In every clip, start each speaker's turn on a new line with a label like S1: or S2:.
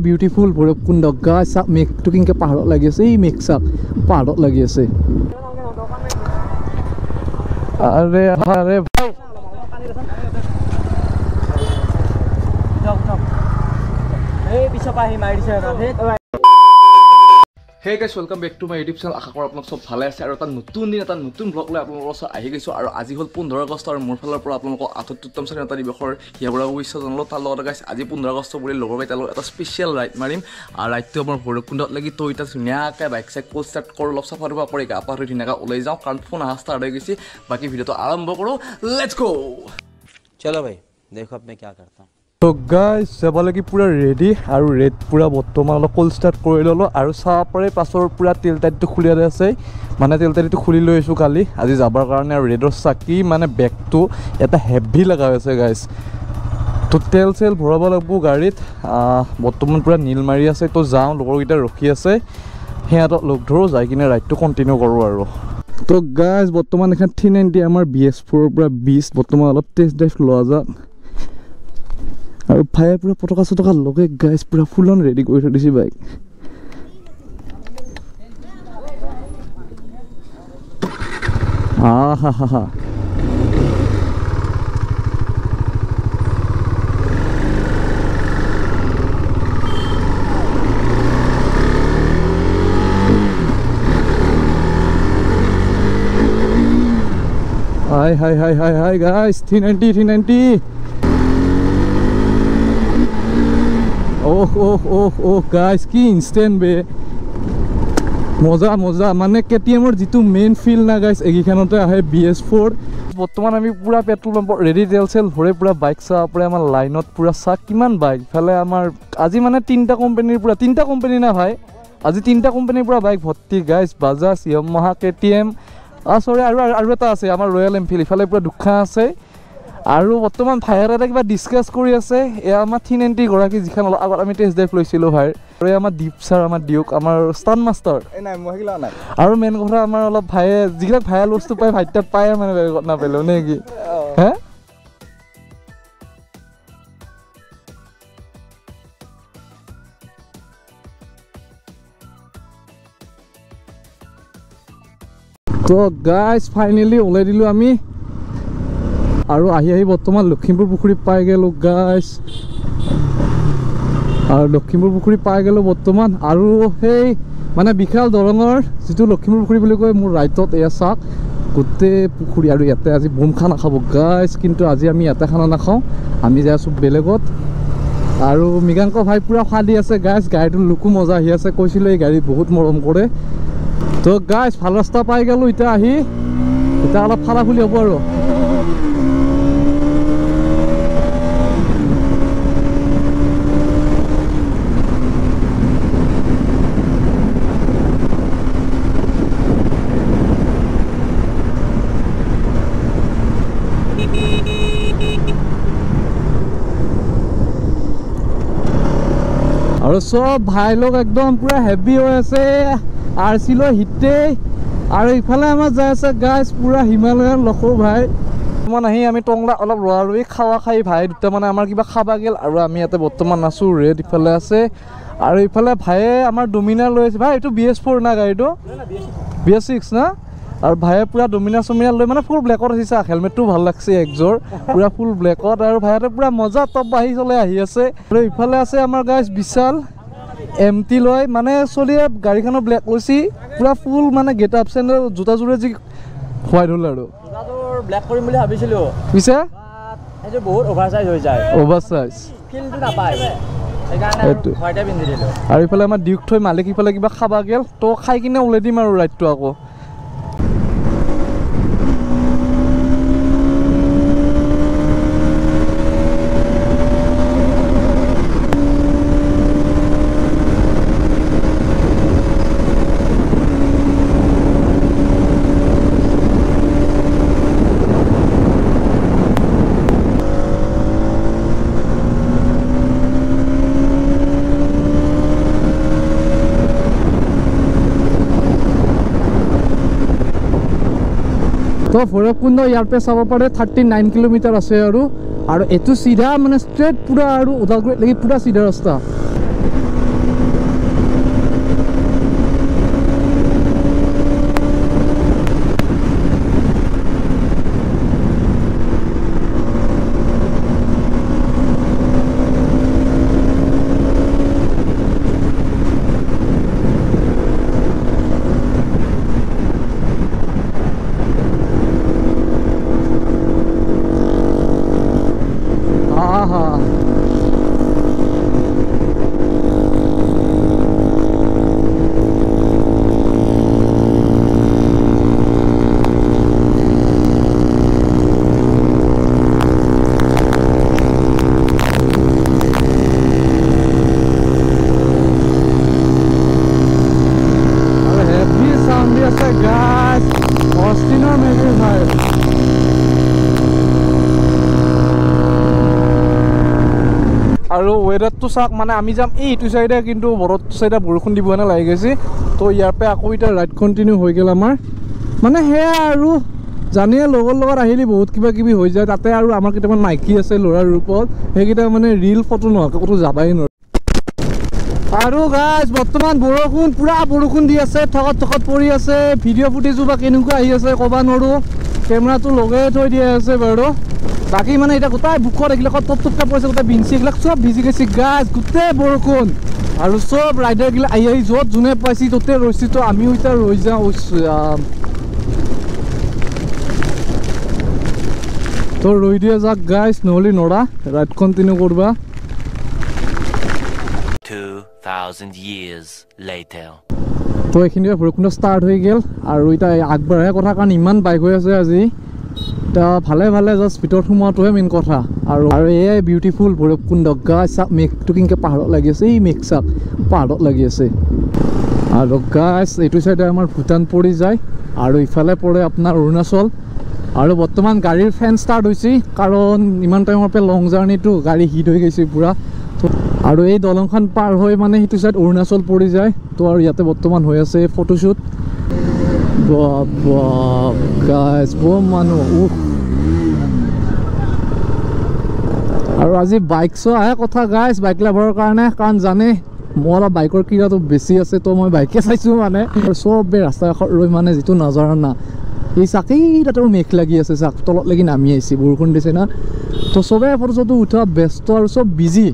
S1: Beautiful Bhairabkunda গাইছ মেঘটো কেনেকৈ পাহাৰত লাগি আছে এই মেঘ চাক পাহাৰত লাগি আছে আৰে আৰে ভাই এই পিছপা আহি মাৰি দিছে Hey guys, welcome back to my YouTube channel. আশা কৰো আপোনালোক সব ভালে আছে আৰু এটা নতুন দিন এটা নতুন ব্লগ লৈ আপোনালোকৰ ওচৰত আহি গৈছো আৰু আজি হল 15 আগষ্ট আৰু মোৰ ফালৰ পৰা আপোনালোকক 78তম স্বাধীনতা দিৱসৰ হিয়াবৰা উইশ্ব জনালো তাৰ লগত গাইছ আজি 15 আগষ্ট বুলি লগৰ কেইটাৰ লগত এটা স্পেচিয়েল ৰাইড মাৰিম আৰু ৰাইডটো আমাৰ ভৈৰৱকুণ্ডত লাগি তো এটা ধুনীয়াকৈ বাইক চাইকেল ষ্টাৰ্ট কৰোঁ অলপ চাফা কৰিব কৰি গা পা ধুই ধুনীয়াকৈ ওলাই যাওঁ কাৰণ ফোন আহা ষ্টাৰ্ট হৈ গৈছে বাকী ভিডিঅ'টো আৰম্ভ কৰোঁ লেটছ গো
S2: চলো ভাই দেখো अब मैं क्या करता हूं
S1: তো গাইছ যাবলৈকে পুৰা ৰেডি আৰু ৰেড পুৰা বৰ্তমান অলপ কল ষ্টাৰ্ট কৰি ল'লোঁ আৰু চাহ পাৰে পাছৰ পুৰা তেল টাইটটো খুলি আছে মানে তেল টাইটটো খুলি লৈ আহিছোঁ কালি আজি যাবৰ কাৰণে আৰু ৰেডৰ চাকি মানে বেগটো এটা হেভি লগা হৈছে গাইছ তো তেল চেল ভৰাব লাগিব গাড়ীত বৰ্তমান পুৰা নীল মাৰি আছে তো যাওঁ লগৰকেইটা ৰখি আছে সিহঁতক লগ ধৰোঁ যাই কিনে ৰাইডটো কণ্টিনিউ কৰোঁ আৰু তো গাইছ বৰ্তমান এখন 390 আমাৰ BS4 পৰা 20 বৰ্তমান অলপ টেষ্ট ড্ৰাইভ লোৱা যাওক আৰু ভাই পুৰা পটকা চটকা লগে গাইছ পুৰা ফুল অন ৰেডি কৰি থৈ দিছি বাইক হা হাই গাইছ 390 Oh guys কি ইনস্ট্যান্ট বে মজা মানে কেটিএমৰ যেটো মেইন ফিল না গাইছ এগিখানতে আহে BS4 বৰ্তমান আমি পুৰা পেট্ৰল পাম্পৰ ৰেডি তেল চেল ভৰে পুৰা বাইক চা পুৰা আমাৰ লাইনত পুৰা চা কিমান বাইক ফালে আমাৰ আজি মানে তিনটা কোম্পানী না ভাই আজি তিনটা কোম্পানীৰ পুৰা বাইক ভৰ্তি গাইছ বাজাজ ইয়ামাহা কেটিএম সৰি আৰু এটা আছে আমাৰ ৰয়েল এনফিল্ড ইফালে পুৰা দুখা আছে আৰু বৰ্তমান ভাইৰ এটা কিবা ডিসকাস কৰি আছে এ আমাৰ 390 গৰাকী যিখন আগত আমি টেষ্ট ড্ৰাইভ লৈছিলোঁ ভাই আৰু আমাৰ দীপ ছাৰ আমাৰ ডিউক আমাৰ ষ্টান মাষ্টাৰ নাই মহিলা নাই আৰু মেইন কথা আমাৰ অলপ ভাই যিবিলাক ভাইল বস্তু পায় ভাইটাত পায় মানে নাপালোঁ নে কি হে তো গাইজ ফাইনেলি ওলাই দিলোঁ আমি আৰু আহি বৰ্তমান লখিমপুৰ পুখুৰী পাই গেলোঁ গাইছ আৰু লখিমপুৰ পুখুৰী পাই গেলোঁ বৰ্তমান আৰু সেই মানে বিশাল দৰঙৰ যিটো লখিমপুৰ পুখুৰী বুলি কয় মোৰ ৰাইটত এয়া চাওক গোটেই পুখুৰী আৰু ইয়াতে আজি বোম খানা খাব গাইছ কিন্তু আজি আমি ইয়াতে খানা নাখাওঁ আমি যাই আছোঁ বেলেগত আৰু মৃগাংক ভাই পুৰা ফালি আছে গাইছ গাড়ীটোৰ লুকো মজা আহি আছে কৈছিলোঁ এই গাড়ী বহুত মৰম কৰে তো গাইছ ভাল ৰাস্তা পাই গেলোঁ এতিয়া আহি এতিয়া অলপ ফালাফুলি হ'ব আৰু আৰু সব ভাই লোক একদম পুৰা হেভি হৈ আছে RC লৈ হিটে আৰু ইফালে আমাৰ যাই আছে গাইছ পুৰা হিমালয়ান লখৌ ভাই বৰ্তমান আহি আমি টংলা অলপ ৰোৱা ৰুই খাৱা খাই ভাই দুটা মানে আমাৰ কিবা খাবা গেল আৰু আমি ইয়াতে বৰ্তমান আছোঁ ৰেড ইফালে আছে আৰু ইফালে ভাইয়ে আমাৰ ডমিনাৰ লৈ আছে ভাই এইটো BS4 না গাড়ীটো BS6 না আৰু ভাইয়ে পুৰা ডমিনাৰ লৈ মানে ফুল ব্লেকত আহিছে হেলমেটটো ভাল লাগছে একজোৰ পুৰা ফুল ব্লেকত আৰু ভাইয়াতে পুৰা মজা টপ বাঢ়ি চলাই আহি আছে আৰু ইফালে আছে আমাৰ গাইছ বিশাল MT লৈ মানে চলিয়ে গাড়ীখনৰ ব্লেক লৈছি পুৰা ফুল মানে গেট আপ চেণ্ডেল জোতাযোৰে যি হোৱাইট হ'ল আৰু জোতাযোৰ ব্লেক কৰিম বুলি ভাবিছিলোঁ পিছে এইটো বহুত অভাৰসাইজ হৈ যায় অভাৰসাইজ ফিলটো নাপায় সেইকাৰণে হোৱাইটে পিন্ধি দিলোঁ আৰু ইফালে আমাৰ ডিউক থৈ মালিক ইফালে কিবা খাবা গেল তো খাই কিনে ওলাই দিম আৰু ৰাইডটো আকৌ তো ভৈৰৱকুণ্ড ইয়াৰ পৰা চাব পাৰে 39 কিলোমিটাৰ আছে আৰু এইটো চিধা মানে ষ্ট্ৰেট পুৰা আৰু ওদালগুৰিত লাগি পুৰা চিধা ৰাস্তা আৰু ৱেডাৰটো চাওক মানে আমি যাম এইটো চাইডে কিন্তু বৰতটো চাইডে বৰষুণ দিব হেনে লাগি গৈছে তো ইয়াৰ পৰা আকৌ এতিয়া ৰাইড কণ্টিনিউ হৈ গ'ল আমাৰ মানে সেয়া আৰু জানিয়ে লগৰ লগত আহিলে বহুত কিবা কিবি হৈ যায় তাতে আৰু আমাৰ কেইটামান মাইকী আছে ল'ৰাৰ ৰূপত সেইকেইটা মানে ৰিল ফটো নোহোৱাকৈ ক'তো যাবাই নোৱাৰে আৰু গাইজ বৰ্তমান বৰষুণ পুৰা বৰষুণ দি আছে ঠকত পৰি আছে ভিডিঅ' ফুটেজো বা কেনেকুৱা আহি আছে ক'ব নোৱাৰোঁ কেমেৰাটো লগাই থৈ দিয়া আছে বাৰু বাকী মানে এতিয়া গোটেই বুকত এইগিলাকত টপটপকৈ পৰিছে গোটেই বিঞ্চি এইবিলাক চব ভিজি গৈছে গাইজ গোটেই বৰষুণ আৰু চব ৰাইডাৰগিলা আহি য'ত যোনে পাইছে ত'তে ৰৈছে তো আমিও এতিয়া ৰৈ যাওঁ তো ৰৈ দিয়া যাক গাইজ নহ'লে নৰা ৰাইড কণ্টিনিউ কৰবা
S3: 2000 years later
S1: তো এইখিনি বৰষুণ ষ্টাৰ্ট হৈ গ'ল আৰু এতিয়া আগবাঢ়াৰ কথা কাৰণ ইমান বাইক হৈ আছে আজি এতিয়া ভালে ভালে জাষ্ট ভিতৰত সোমোৱাটোহে মেইন কথা আৰু এয়াই বিউটিফুল ভৈৰৱকুণ্ড গাইজ চাওক মেঘটো কেনেকৈ পাহাৰত লাগি আছে এই মেঘ চাওক পাহাৰত লাগি আছে আৰু গাইজ এইটো চাইডে আমাৰ ভূটান পৰি যায় আৰু ইফালে পৰে আপোনাৰ অৰুণাচল আৰু বৰ্তমান গাড়ীৰ ফেন ষ্টাৰ্ট হৈছে কাৰণ ইমান টাইমৰ পৰা লং জাৰ্ণিটো গাড়ী হিট হৈ গৈছে পুৰা আৰু এই দলংখন পাৰ হৈ মানে সেইটো চাইড অৰুণাচল পৰি যায় তো আৰু ইয়াতে বৰ্তমান হৈ আছে ফটোশ্বুট গাইজ বম মানুহ আৰু আজি বাইক চোৱাহে কথা গাইজ বাইক লাভাৰৰ কাৰণে কাৰণ জানে মোৰ অলপ বাইকৰ ক্ৰীড়াটো বেছি আছে তো মই বাইকে চাইছোঁ মানে চবেই ৰাস্তা কাষত ৰৈ মানে যিটো নজৰা না এই চাকেই তাতে মেঘ লাগি আছে চাক তলত লাগি নামি আহিছে বৰষুণ দিছে না তো চবেই ফটো উঠা ব্যস্ত আৰু চব বিজি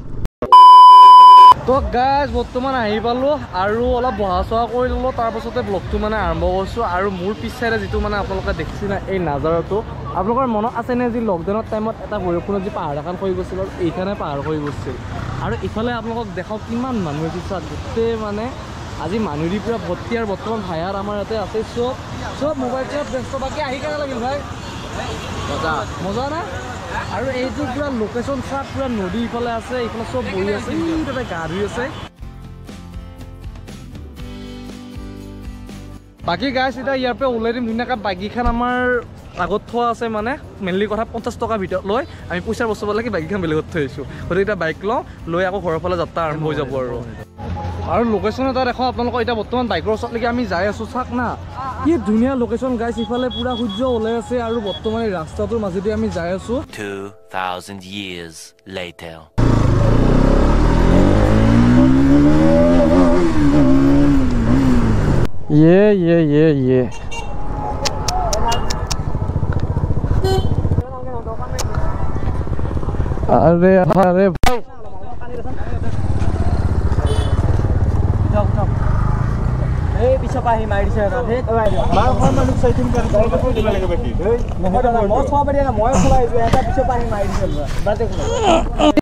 S1: তো গাইজ বৰ্তমান আহি পালোঁ আৰু অলপ বহা চহা কৰি ল'লোঁ তাৰপাছতে ব্লগটো মানে আৰম্ভ কৰিছোঁ আৰু মোৰ পিছ চাইডে যিটো মানে আপোনালোকে দেখিছে না এই নাজাৰাটো আপোনালোকৰ মনত আছেনে যি লকডাউনৰ টাইমত এটা বৰষুণত যি পাহাৰ এখন হৈ গৈছিল আৰু এইখানে পাহাৰ হৈ গৈছিল আৰু ইফালে আপোনালোকক দেখাওঁ কিমান মানুহ হৈছে গোটেই মানে আজি মানুহৰি পুৰা ভৰ্তি আৰু বৰ্তমান ভাইয়াৰ আমাৰ ইয়াতে আছে চব মোবাইল চব ব্যস্ত বাকী আহি কেনে লাগিল ভাই মজা না আৰু এইটো পুৰা লোকেশ্যন চাওক পুৰা নদী ইফালে আছে ইফালে চব বহি আছে তাতে গা ধুই আছে বাকী গাইজ এতিয়া ইয়াৰ পৰা ওলাই দিম ধুনীয়াকৈ বাইককেইখন আমাৰ আগত থোৱা আছে মানে মেইনলি কথা 50 টকাৰ ভিতৰত লৈ আমি পইচাৰ বস্তু পালে কি বাইককেইখন বেলেগত থৈ আহিছোঁ গতিকে এতিয়া বাইক লওঁ লৈ আকৌ ঘৰৰ ফালে যাত্ৰা আৰম্ভ হৈ যাব আৰু লোকেশ্যন এটা দেখোঁ আপোনালোকৰ এতিয়া বৰ্তমান বাইকৰ ওচৰলৈকে আমি যাই আছোঁ চাওক না কি ধুনীয়া লোকেশ্যন গাইজ ইফালে পুৰা সূৰ্য ওলাই আছে আৰু বৰ্তমান এই ৰাস্তাটোৰ মাজেদি আমি যাই আছোঁ
S3: 2000 years later
S1: ये अरे भाई
S4: পিছৰ পৰা আহি মাৰি দিছে মানুহ চাইটিং কৰি নহয় দাদা মই চোৱা পাৰি না মই চলাই এটা পিছৰ পৰা আহি মাৰি দিছে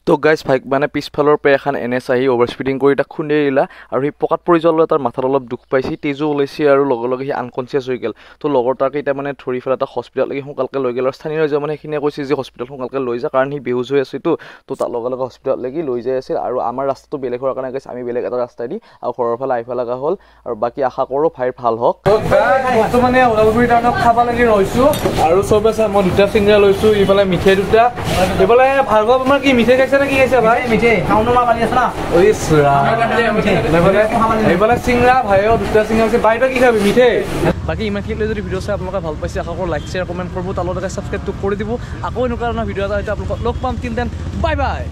S1: তো গাইজ ভাইক মানে পিছফালৰ পৰা এখন NS আহি অভাৰ স্পীডিং কৰি তাক খুন্দিয়াই দিলা আৰু সি পকাত পৰি যোৱাৰ তাৰ মাথাত অলপ দুখ পাইছে তেজো ওলাইছে আৰু লগে লগে সি আনকনচিয়াছ হৈ গ'ল তো লগৰ তাক এতিয়া মানে ধৰি পেলাই এটা হস্পিটেললৈকে সোনকালকৈ লৈ গ'ল আৰু স্থানীয় ৰাইজে মানে সেইখিনিয়ে কৈছে যে হস্পিটেল সোনকালকৈ লৈ যা কাৰণ সি বেহুচ হৈ আছে তো তাৰ লগে লগে হস্পিটেললৈকে লৈ যাই আছিল আৰু আমাৰ ৰাস্তাটো বেলেগ হোৱাৰ কাৰণে গৈছে আমি বেলেগ এটা ৰাস্তাই দি আৰু ঘৰৰ ফালে আহিব লগা হ'ল আৰু বাকী আশা কৰোঁ ভাইৰ ভাল হওক বৰ্তমানে ওদালগুৰি টাউনত খাব লাগি ৰৈছোঁ আৰু চব আছে মই দুটা চিংৰা লৈছোঁ ইফালে মিঠাই দুটা এইফালে ভাৰ্গৱ আমাৰ কি মিঠাই খাইছে কি আছে ভাই
S4: মিঠাই খাওনো মা পালি আছে না
S1: ওই এইফালে চিংৰা ভাইও দুটা চিংৰা আছে বাইদেউ কি খাবি মিঠাই বাকী ইমানখিনি যদি ভিডিঅ' চাই আপোনালোকে ভাল পাইছে আশা কৰোঁ লাইক শ্বেয়াৰ কমেণ্ট কৰিব তাৰ লগতে ছাবস্ক্ৰাইবটো কৰি দিব আকৌ এনেকুৱা ধৰণৰ ভিডিঅ' এটা আপোনালোকক লগ পাম কিন্তু দেন বাই বাই